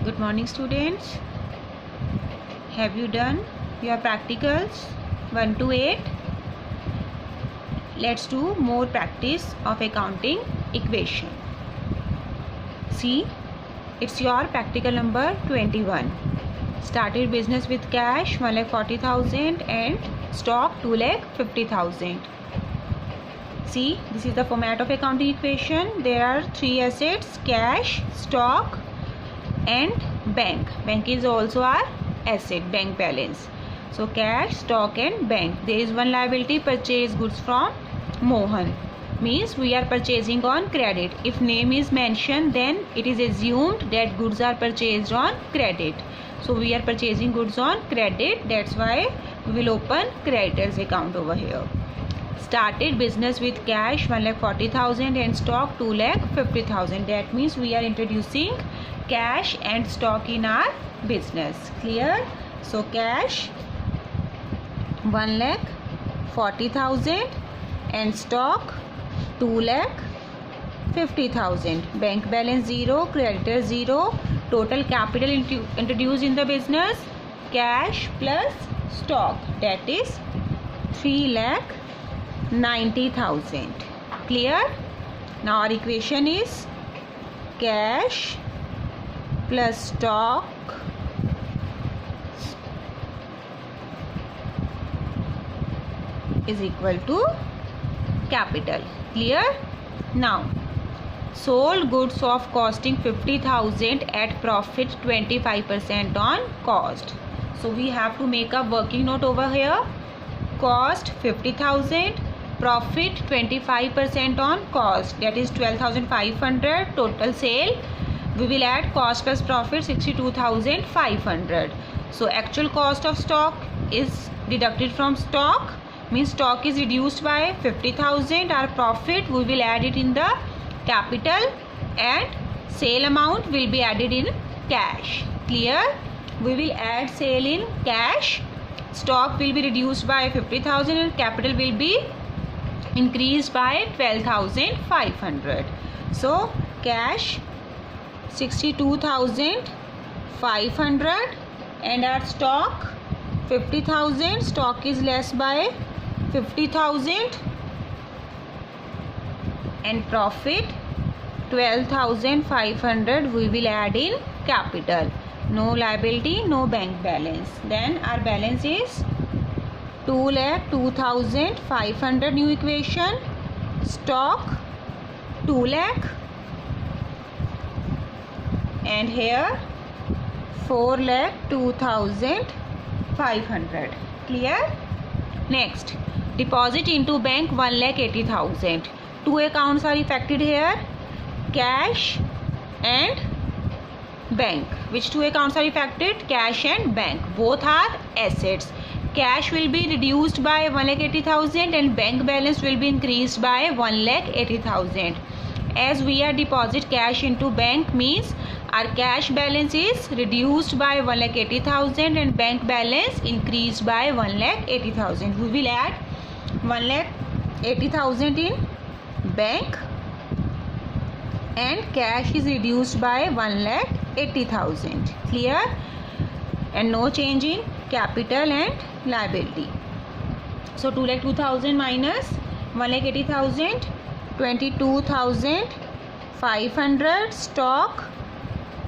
Good morning, students. Have you done your practicals 1 to 8? Let's do more practice of accounting equation. See, it's your practical number 21. Started business with cash 1,40,000 and stock 2,50,000. See, this is the format of accounting equation. There are three assets: cash, stock and bank. Bank is also our asset, bank balance. So cash, stock and bank. There is one liability: purchase goods from Mohan. Means we are purchasing on credit. If name is mentioned, then it is assumed that goods are purchased on credit. So we are purchasing goods on credit. That's why we will open creditors account over here. Started business with cash 1,40,000 and stock 2,50,000. That means we are introducing cash and stock in our business. Clear? So cash 1,40,000 and stock 2,50,000. Bank balance 0, creditor 0. Total capital introduced in the business: cash plus stock, that is 3,90,000. Clear? Now our equation is cash plus stock is equal to capital. Clear? Now, sold goods of costing 50,000 at profit 25% on cost. So we have to make a working note over here. Cost 50,000, profit 25% on cost, that is 12,500. Total sale, we will add cost plus profit 62,500. So actual cost of stock is deducted from stock, means stock is reduced by 50,000. Our profit, we will add it in the capital, and sale amount will be added in cash. Clear? We will add sale in cash. Stock will be reduced by 50,000 and capital will be increased by 12,500. So cash 62,500 and our stock 50,000. Stock is less by 50,000 and profit 12,500 we will add in capital. No liability, no bank balance. Then our balance is 2,02,500. New equation. Stock 2 lakh and here 4,02,500. Clear? Next, deposit into bank 1,80,000. Two accounts are affected here: cash and bank. Which two accounts are affected? Cash and bank. Both are assets. Cash will be reduced by 1,80,000 and bank balance will be increased by 1,80,000. As we are deposit cash into bank, means our cash balance is reduced by 1,80,000 and bank balance increased by 1,80,000. We will add 1,80,000 in bank and cash is reduced by 1,80,000. Clear? And no change in capital and liability. So 2,02,000 minus 1,80,000, 22,500. Stock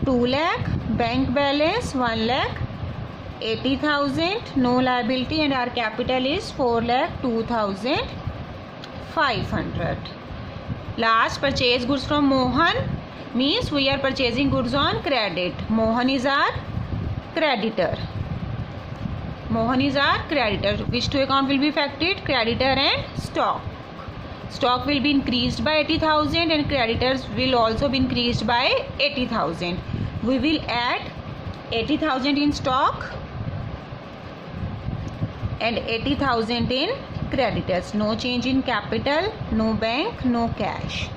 2 lakh, bank balance 1,80,000, no liability, and our capital is 4,02,500. Last, purchase goods from Mohan, means we are purchasing goods on credit. Mohan is our creditor. Mohan is our creditor. Which two account will be affected? Creditor and stock. Stock will be increased by 80,000 and creditors will also be increased by 80,000. We will add 80,000 in stock and 80,000 in creditors. No change in capital, no bank, no cash.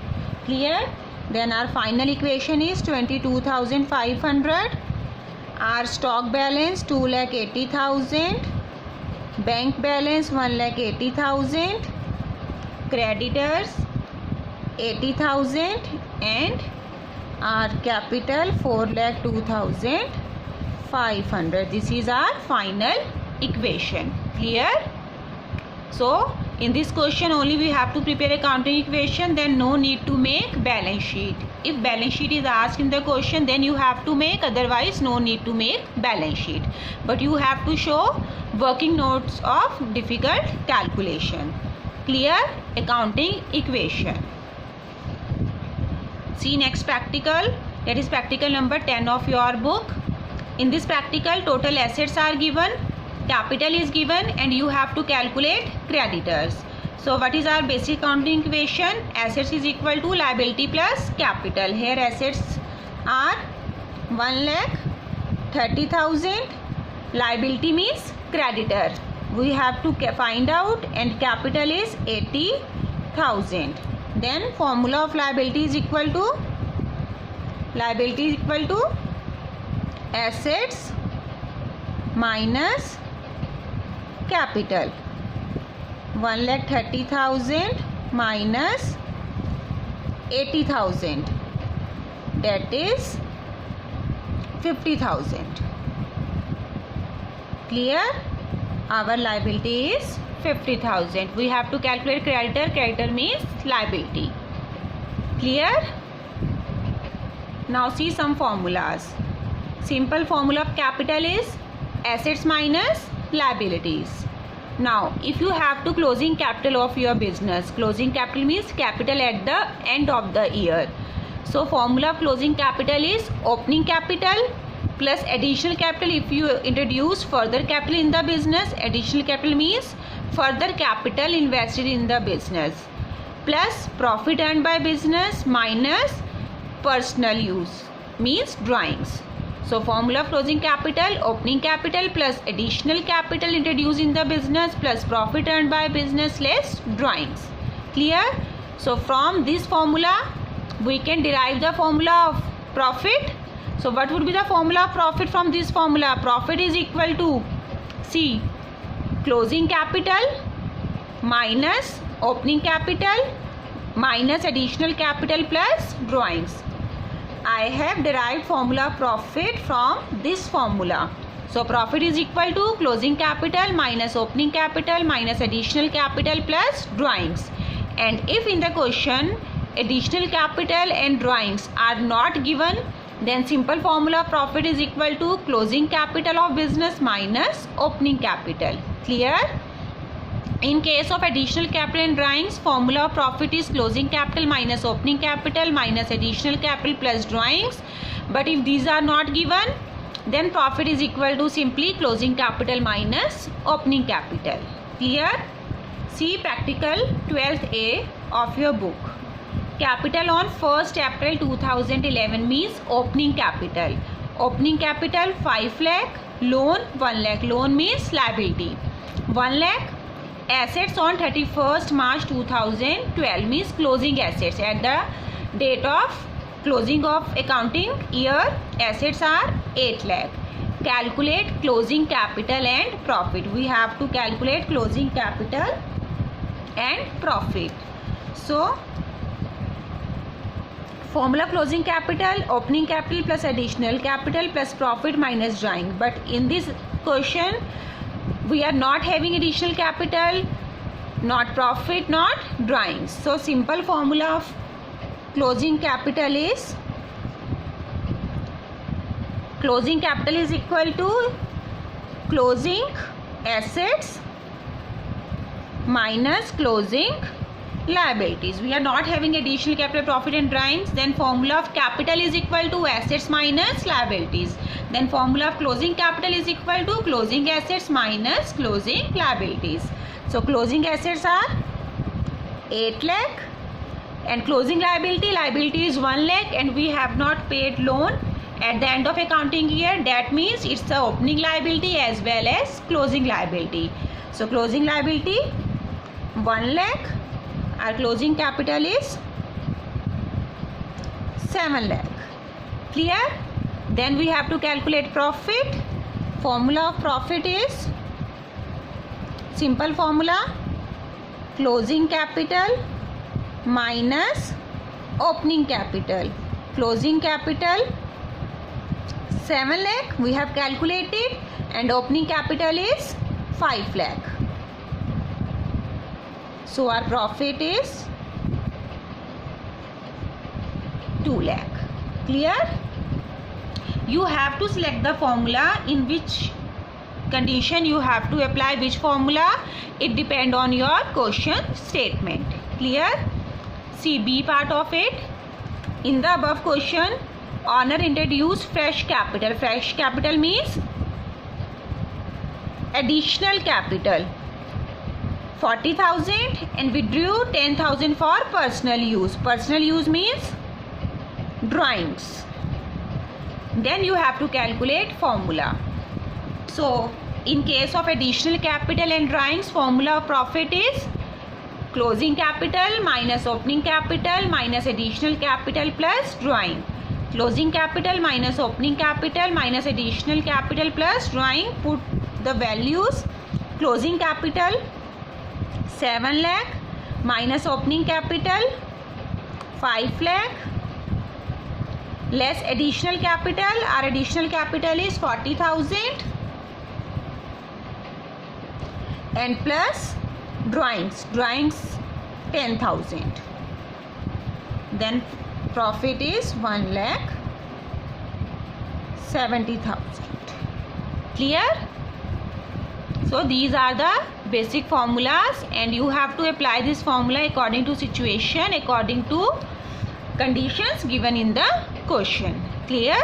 Clear? Then our final equation is 22,500. Our stock balance 2,80,000, bank balance 1,80,000, creditors 80,000 and Our capital 4,02,500. This is our final equation. Clear? So in this question only we have to prepare accounting equation, then no need to make balance sheet. If balance sheet is asked in the question, then you have to make, otherwise no need to make balance sheet. But you have to show working notes of difficult calculation. Clear? Accounting equation. See next practical, that is practical number 10 of your book. In this practical, total assets are given, capital is given, and you have to calculate creditors. So what is our basic accounting equation? Assets is equal to liability plus capital. Here assets are 1,30,000, liability means creditor. We have to find out, and capital is 80,000. Then formula of liability is equal to assets minus capital. 1,30,000 minus 80,000, that is 50,000. Clear? Our liability is 50,000. We have to calculate creditor. Creditor means liability. Clear? Now see some formulas. Simple formula of capital is assets minus liabilities. Now if you have to closing capital of your business, closing capital means capital at the end of the year. So formula of closing capital is opening capital plus additional capital. If you introduce further capital in the business, additional capital means further capital invested in the business, plus profit earned by business minus personal use means drawings. So formula of closing capital, opening capital plus additional capital introduced in the business plus profit earned by business less drawings. Clear? So from this formula we can derive the formula of profit. So what would be the formula of profit from this formula? Profit is equal to, see, closing capital minus opening capital minus additional capital plus drawings. I have derived formula of profit from this formula. So profit is equal to closing capital minus opening capital minus additional capital plus drawings. And if in the question additional capital and drawings are not given, then simple formula of profit is equal to closing capital of business minus opening capital. Clear? In case of additional capital and drawings, formula of profit is closing capital minus opening capital minus additional capital plus drawings. But if these are not given, then profit is equal to simply closing capital minus opening capital. Clear? See practical 12th A of your book. Capital on 1st April 2011 means opening capital. Opening capital 5 lakh, loan 1 lakh. Loan means liability. 1 lakh. Assets on 31st March 2012 means closing assets. At the date of closing of accounting year, assets are 8 lakh. Calculate closing capital and profit. We have to calculate closing capital and profit. So formula closing capital, opening capital plus additional capital plus profit minus drawing. But in this question we are not having additional capital, not profit, not drawings. So simple formula of closing capital is equal to closing assets minus closing liabilities. We are not having additional capital, profit and drawings. Then formula of capital is equal to assets minus liabilities. Then formula of closing capital is equal to closing assets minus closing liabilities. So closing assets are 8 lakh and closing liability is 1 lakh, and we have not paid loan at the end of accounting year. That means it's the opening liability as well as closing liability. So closing liability 1 lakh. Our closing capital is 7 lakh. Clear? Then we have to calculate profit. Formula of profit is simple formula, closing capital minus opening capital. closing capital 7 lakh we have calculated, and opening capital is 5 lakh. So our profit is 2 lakh. Clear? You have to select the formula. In which condition you have to apply which formula, it depend on your question statement. Clear? See B part of it. In the above question, owner introduced fresh capital. Fresh capital means additional capital 40,000 and withdrew 10,000 for personal use. Personal use means drawings. Then you have to calculate formula. So in case of additional capital and drawings, formula of profit is closing capital minus opening capital minus additional capital plus drawing. Closing capital minus opening capital minus additional capital plus drawing. Put the values. Closing capital 7 lakh minus opening capital 5 lakh less additional capital. Our additional capital is 40,000 and plus drawings 10,000. Then profit is 1,70,000. Clear? So these are the basic formulas, and you have to apply this formula according to situation, according to conditions given in the question. Clear?